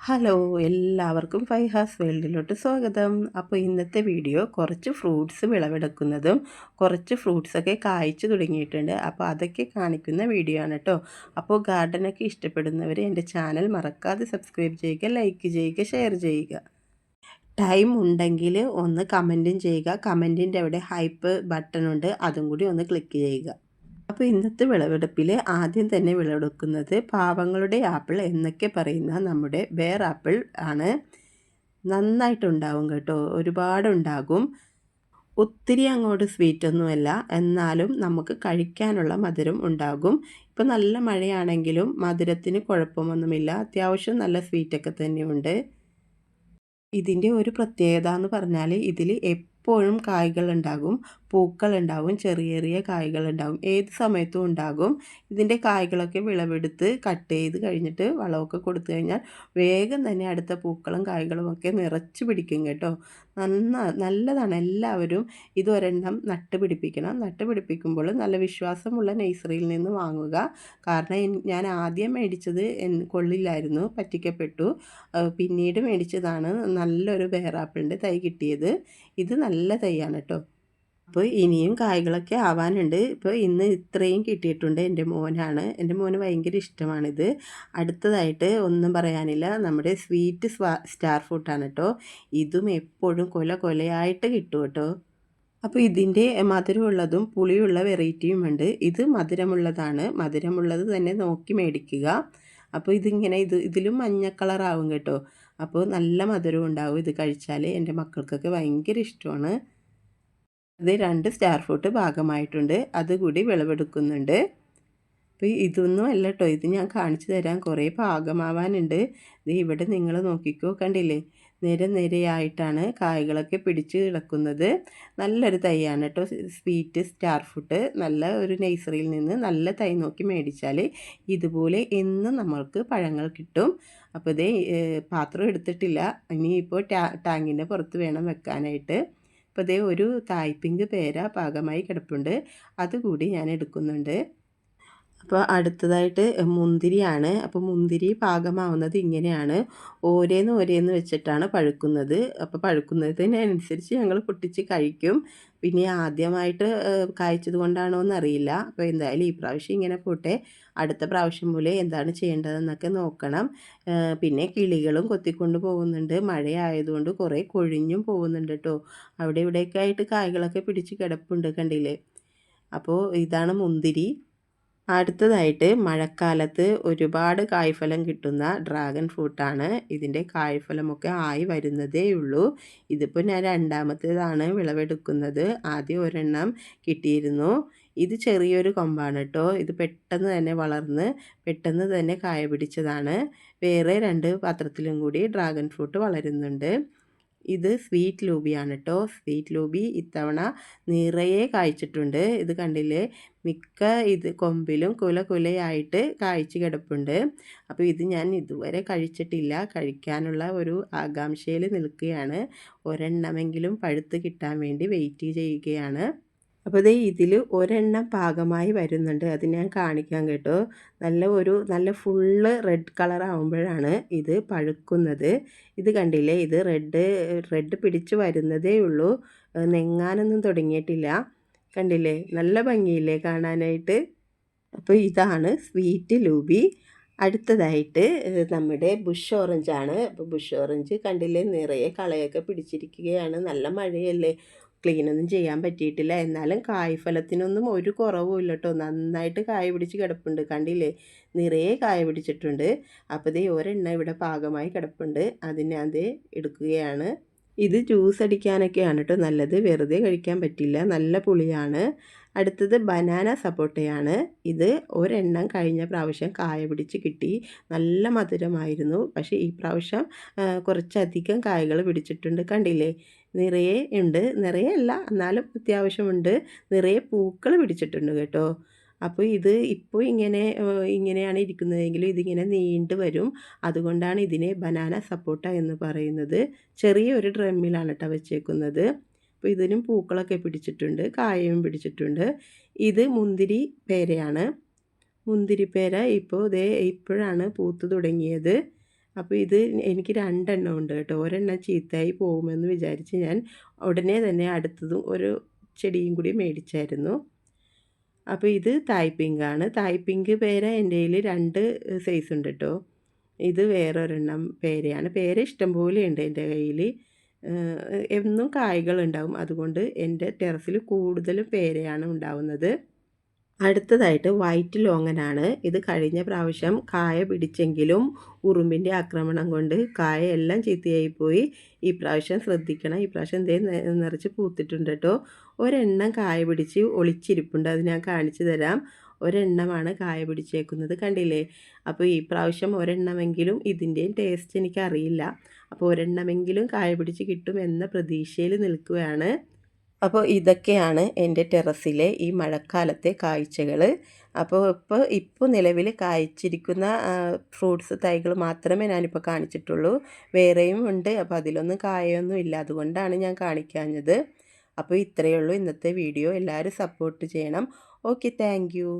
Hello, എല്ലാവർക്കും ഫൈഹാസ് വേൾഡിലോട്ട് സ്വാഗതം. അപ്പോൾ ഇന്നത്തെ വീഡിയോ കുറച്ച് ഫ്രൂട്ട്സ് വിളവെടുക്കുന്നതും കുറച്ച് ഫ്രൂട്ട്സൊക്കെ കായ്ച്ചു തുടങ്ങിയിട്ടുണ്ട്. അപ്പോൾ അതൊക്കെ കാണിക്കുന്ന വീഡിയോ ആണ് കേട്ടോ. അപ്പോൾ ഗാർഡനൊക്കെ ഇഷ്ടപ്പെടുന്നവർ എൻ്റെ ചാനൽ മറക്കാതെ സബ്സ്ക്രൈബ് ചെയ്യുക, ലൈക്ക് ചെയ്യുക, ഷെയർ ചെയ്യുക. ടൈം ഉണ്ടെങ്കിൽ ഒന്ന് കമൻറ്റും ചെയ്യുക. കമൻറ്റിൻ്റെ അവിടെ ഹൈപ്പ് ബട്ടൺ ഉണ്ട്, അതും കൂടി ഒന്ന് ക്ലിക്ക് ചെയ്യുക. അപ്പോൾ ഇന്നത്തെ വിളവെടുപ്പിൽ ആദ്യം തന്നെ വിളവെടുക്കുന്നത് പാവങ്ങളുടെ ആപ്പിൾ എന്നൊക്കെ പറയുന്ന നമ്മുടെ ബെയർ ആപ്പിൾ ആണ്. നന്നായിട്ടുണ്ടാവും കേട്ടോ, ഒരുപാടുണ്ടാകും. ഒത്തിരി അങ്ങോട്ട് സ്വീറ്റൊന്നുമല്ല, എന്നാലും നമുക്ക് കഴിക്കാനുള്ള മധുരം ഉണ്ടാകും. ഇപ്പോൾ നല്ല മഴയാണെങ്കിലും മധുരത്തിന് കുഴപ്പമൊന്നുമില്ല, അത്യാവശ്യം നല്ല സ്വീറ്റൊക്കെ തന്നെയുണ്ട്. ഇതിൻ്റെ ഒരു പ്രത്യേകത എന്ന് പറഞ്ഞാൽ ഇതിൽ എപ്പോഴും കായ്കളുണ്ടാകും, പൂക്കളുണ്ടാവും, ചെറിയ ചെറിയ കായ്കളുണ്ടാവും, ഏത് സമയത്തും ഉണ്ടാകും. ഇതിൻ്റെ കായ്കളൊക്കെ വിളവെടുത്ത് കട്ട് ചെയ്ത് കഴിഞ്ഞിട്ട് വളമൊക്കെ കൊടുത്തു കഴിഞ്ഞാൽ വേഗം തന്നെ അടുത്ത പൂക്കളും കായ്കളും ഒക്കെ നിറച്ച് പിടിക്കും കേട്ടോ. നല്ലതാണ്. എല്ലാവരും ഇതൊരെണ്ണം നട്ടുപിടിപ്പിക്കണം. നട്ടുപിടിപ്പിക്കുമ്പോൾ നല്ല വിശ്വാസമുള്ള നഴ്സറിയിൽ നിന്ന് വാങ്ങുക. കാരണം ഞാൻ ആദ്യം മേടിച്ചത് കൊള്ളില്ലായിരുന്നു, പറ്റിക്കപ്പെട്ടു. പിന്നീട് മേടിച്ചതാണ് നല്ലൊരു ബെയറാപ്പിളിൻ്റെ തൈ കിട്ടിയത്. ഇത് നല്ല തൈയാണ് കേട്ടോ. അപ്പോൾ ഇനിയും കായ്കളൊക്കെ ആവാനുണ്ട്. ഇപ്പോൾ ഇന്ന് ഇത്രയും കിട്ടിയിട്ടുണ്ട്. എൻ്റെ മോനാണ്, എൻ്റെ മോന് ഭയങ്കര ഇഷ്ടമാണിത്. അടുത്തതായിട്ട് ഒന്നും പറയാനില്ല, നമ്മുടെ സ്വീറ്റ് സ്റ്റാർ ഫ്രൂട്ടാണ് കേട്ടോ. ഇതും എപ്പോഴും കൊലയായിട്ട് കിട്ടും കേട്ടോ. അപ്പോൾ ഇതിൻ്റെ മധുരമുള്ളതും പുളിയുള്ള വെറൈറ്റിയുമുണ്ട്. ഇത് മധുരമുള്ളതാണ്, മധുരമുള്ളത് തന്നെ നോക്കി മേടിക്കുക. അപ്പോൾ ഇതിലും മഞ്ഞ കളറാവും കേട്ടോ. അപ്പോൾ നല്ല മധുരം ഉണ്ടാവും ഇത് കഴിച്ചാൽ. എൻ്റെ മക്കൾക്കൊക്കെ ഭയങ്കര ഇഷ്ടമാണ്. ഇത് 2 സ്റ്റാർ ഫ്രൂട്ട് ഭാഗമായിട്ടുണ്ട്, അതുകൂടി വിളവെടുക്കുന്നുണ്ട്. അപ്പോൾ ഇതൊന്നും അല്ല കേട്ടോ, ഇത് ഞാൻ കാണിച്ചു തരാം. കുറേ പാകമാവാനുണ്ട്. ഇത് ഇവിടെ നിങ്ങൾ നോക്കിക്കോ, കണ്ടില്ലേ, നിരയായിട്ടാണ് കായ്കളൊക്കെ പിടിച്ച് കിടക്കുന്നത്. നല്ലൊരു തൈയാണ് കേട്ടോ സ്വീറ്റ് സ്റ്റാർ ഫ്രൂട്ട്. നല്ല ഒരു നഴ്സറിയിൽ നിന്ന് നല്ല തൈ നോക്കി മേടിച്ചാൽ ഇതുപോലെ എന്നും നമ്മൾക്ക് പഴങ്ങൾ കിട്ടും. അപ്പോൾ ഇതേ പാത്രം എടുത്തിട്ടില്ല, ഇനിയിപ്പോൾ ടാങ്കിൻ്റെ പുറത്ത് വേണം വെക്കാനായിട്ട്. അപ്പോൾ ഇതേ ഒരു തായ്പിങ്ക് പേര പാകമായി കിടപ്പുണ്ട്, അതുകൂടി ഞാൻ എടുക്കുന്നുണ്ട്. അപ്പോൾ അടുത്തതായിട്ട് മുന്തിരിയാണ്. അപ്പോൾ മുന്തിരി പാകമാവുന്നത് ഇങ്ങനെയാണ്, ഓരോന്ന് വെച്ചിട്ടാണ് പഴുക്കുന്നത്. അപ്പോൾ പഴുക്കുന്നതിനനുസരിച്ച് ഞങ്ങൾ പൊട്ടിച്ച് കഴിക്കും. പിന്നെ ആദ്യമായിട്ട് കായ്ച്ചത് കൊണ്ടാണോ എന്നറിയില്ല. അപ്പോൾ എന്തായാലും ഈ പ്രാവശ്യം ഇങ്ങനെ പോട്ടെ, അടുത്ത പ്രാവശ്യം പോലെ എന്താണ് ചെയ്യേണ്ടതെന്നൊക്കെ നോക്കണം. പിന്നെ കിളികളും കൊത്തിക്കൊണ്ട് പോകുന്നുണ്ട്. മഴയായതുകൊണ്ട് കുറേ കൊഴിഞ്ഞും പോകുന്നുണ്ട് കേട്ടോ. അവിടെ ഇവിടെയൊക്കെ ആയിട്ട് കായ്കളൊക്കെ പിടിച്ച് കിടപ്പുണ്ട്, കണ്ടില്ലേ. അപ്പോൾ ഇതാണ് മുന്തിരി. അടുത്തതായിട്ട് മഴക്കാലത്ത് ഒരുപാട് കായ്ഫലം കിട്ടുന്ന ഡ്രാഗൺ ഫ്രൂട്ടാണ്. ഇതിൻ്റെ കായ്ഫലമൊക്കെ ആയി വരുന്നതേ ഉള്ളൂ. ഇതിപ്പോൾ ഞാൻ രണ്ടാമത്തേതാണ് വിളവെടുക്കുന്നത്. ആദ്യം ഒരെണ്ണം കിട്ടിയിരുന്നു. ഇത് ചെറിയൊരു കൊമ്പാണ് കേട്ടോ. ഇത് പെട്ടെന്ന് തന്നെ വളർന്ന് പെട്ടെന്ന് തന്നെ കായ പിടിച്ചതാണ്. വേറെ 2 പാത്രത്തിലും കൂടി ഡ്രാഗൺ ഫ്രൂട്ട് വളരുന്നുണ്ട്. ഇത് സ്വീറ്റ് ലൂബിയാണ് കേട്ടോ. സ്വീറ്റ് ലൂബി ഇത്തവണ നിറയെ കായ്ച്ചിട്ടുണ്ട്. ഇത് കണ്ടില്ലേ, മിക്ക കൊമ്പിലും കുലയായിട്ട് കായ്ച്ച് കിടപ്പുണ്ട്. അപ്പോൾ ഇത് ഞാൻ ഇതുവരെ കഴിച്ചിട്ടില്ല, കഴിക്കാനുള്ള ഒരു ആകാംക്ഷയിൽ നിൽക്കുകയാണ്. ഒരെണ്ണമെങ്കിലും പഴുത്ത് കിട്ടാൻ വേണ്ടി വെയിറ്റ് ചെയ്യുകയാണ്. അപ്പോൾ ഇതിൽ ഒരെണ്ണം പാകമായി വരുന്നുണ്ട്, അത് ഞാൻ കാണിക്കാം കേട്ടോ. നല്ല ഫുള്ള് റെഡ് കളർ ആകുമ്പോഴാണ് ഇത് പഴുക്കുന്നത്. ഇത് കണ്ടില്ലേ, ഇത് റെഡ് പിടിച്ച് വരുന്നതേ ഉള്ളൂ, നെങ്ങാനൊന്നും തുടങ്ങിയിട്ടില്ല. കണ്ടില്ലേ, നല്ല ഭംഗിയില്ലേ കാണാനായിട്ട്. അപ്പോൾ ഇതാണ് സ്വീറ്റ് ലൂബി. അടുത്തതായിട്ട് നമ്മുടെ ബുഷ് ഓറഞ്ചാണ്. അപ്പോൾ ബുഷ് ഓറഞ്ച് കണ്ടില്ലേ, നിറയെ കളയൊക്കെ പിടിച്ചിരിക്കുകയാണ്. നല്ല മഴയല്ലേ, ക്ലീനൊന്നും ചെയ്യാൻ പറ്റിയിട്ടില്ല. എന്നാലും കായ്ഫലത്തിനൊന്നും ഒരു കുറവുമില്ല കേട്ടോ. നന്നായിട്ട് കായ പിടിച്ച് കിടപ്പുണ്ട്, കണ്ടില്ലേ, നിറയെ കായ പിടിച്ചിട്ടുണ്ട്. അപ്പോൾ ഒരെണ്ണം ഇവിടെ പാകമായി കിടപ്പുണ്ട്, അതിനെ എടുക്കുകയാണ്. ഇത് ജ്യൂസ് അടിക്കാനൊക്കെയാണ് കേട്ടോ നല്ലത്, വെറുതെ കഴിക്കാൻ പറ്റില്ല, നല്ല പുളിയാണ്. അടുത്തത് ബനാന സപ്പോട്ടയാണ്. ഇത് ഒരെണ്ണം കഴിഞ്ഞ പ്രാവശ്യം കായ പിടിച്ച് കിട്ടി, നല്ല മധുരമായിരുന്നു. പക്ഷേ ഈ പ്രാവശ്യം കുറച്ചധികം കായകൾ പിടിച്ചിട്ടുണ്ട്, കണ്ടില്ലേ, നിറയെ ഉണ്ട്. നിറയെ അല്ല, എന്നാലും അത്യാവശ്യമുണ്ട്. നിറയെ പൂക്കൾ പിടിച്ചിട്ടുണ്ട് കേട്ടോ. അപ്പോൾ ഇപ്പോൾ ഇങ്ങനെയാണ് ഇരിക്കുന്നതെങ്കിലും ഇതിങ്ങനെ നീണ്ടു വരും. അതുകൊണ്ടാണ് ഇതിനെ ബനാന സപ്പോട്ട എന്ന് പറയുന്നത്. ചെറിയൊരു ഡ്രമ്മിലാണ് കേട്ടോ വെച്ചേക്കുന്നത്. അപ്പോൾ ഇതിനും പൂക്കളൊക്കെ പിടിച്ചിട്ടുണ്ട്, കായയും പിടിച്ചിട്ടുണ്ട്. ഇത് മുന്തിരി പേരയാണ്. മുന്തിരിപ്പേര ഇപ്പോഴാണ് പൂത്ത് തുടങ്ങിയത്. അപ്പോൾ ഇത് എനിക്ക് 2 എണ്ണം ഉണ്ട് കേട്ടോ. ഒരെണ്ണം ചീത്തയായി പോകുമെന്ന് വിചാരിച്ച് ഞാൻ ഉടനെ തന്നെ അടുത്തതും ഒരു ചെടിയും കൂടി മേടിച്ചായിരുന്നു. അപ്പോൾ ഇത് തായ് പിങ്കാണ്. തായ് പിങ്ക് പേര എൻ്റെ കയ്യിൽ 2 സൈസ് ഉണ്ട് കേട്ടോ. ഇത് വേറൊരെണ്ണം പേരയാണ്. പേര ഇഷ്ടംപോലെ ഉണ്ട് എൻ്റെ കയ്യിൽ. എന്നും കായ്കളുണ്ടാവും. അതുകൊണ്ട് എൻ്റെ ടെറസിൽ കൂടുതലും പേരയാണ് ഉണ്ടാവുന്നത്. അടുത്തതായിട്ട് വൈറ്റ് ലോങ്ങനാണ്. ഇത് കഴിഞ്ഞ പ്രാവശ്യം കായ പിടിച്ചെങ്കിലും ഉറുമ്പിൻ്റെ ആക്രമണം കൊണ്ട് കായ എല്ലാം ചീത്തയായിപ്പോയി. ഈ പ്രാവശ്യം ശ്രദ്ധിക്കണം. ഈ പ്രാവശ്യം ദേ നിറച്ച് പൂത്തിട്ടുണ്ട് കേട്ടോ. ഒരെണ്ണം കായ പിടിച്ച് ഒളിച്ചിരിപ്പുണ്ട്. അത് ഞാൻ കാണിച്ചു തരാം. ഒരെണ്ണമാണ് കായ പിടിച്ചേക്കുന്നത്, കണ്ടില്ലേ? അപ്പോൾ ഈ പ്രാവശ്യം ഒരെണ്ണമെങ്കിലും ഇതിൻ്റെയും ടേസ്റ്റ് എനിക്കറിയില്ല. അപ്പോൾ ഒരെണ്ണമെങ്കിലും കായ പിടിച്ച് കിട്ടും എന്ന പ്രതീക്ഷയിൽ നിൽക്കുകയാണ്. അപ്പോൾ ഇതൊക്കെയാണ് എൻ്റെ ടെറസിലെ ഈ മഴക്കാലത്തെ കാഴ്ചകൾ. അപ്പോൾ ഇപ്പോൾ നിലവിൽ കായ്ച്ചിരിക്കുന്ന ഫ്രൂട്ട്സ് തൈകൾ മാത്രമേ ഞാനിപ്പോൾ കാണിച്ചിട്ടുള്ളൂ. വേറെയും ഉണ്ട്. അപ്പോൾ അതിലൊന്നും കായൊന്നും ഇല്ല. അതുകൊണ്ടാണ് ഞാൻ കാണിക്കാഞ്ഞത്. അപ്പോൾ ഇത്രയേ ഉള്ളൂ ഇന്നത്തെ വീഡിയോ. എല്ലാവരും സപ്പോർട്ട് ചെയ്യണം. Okay, thank you.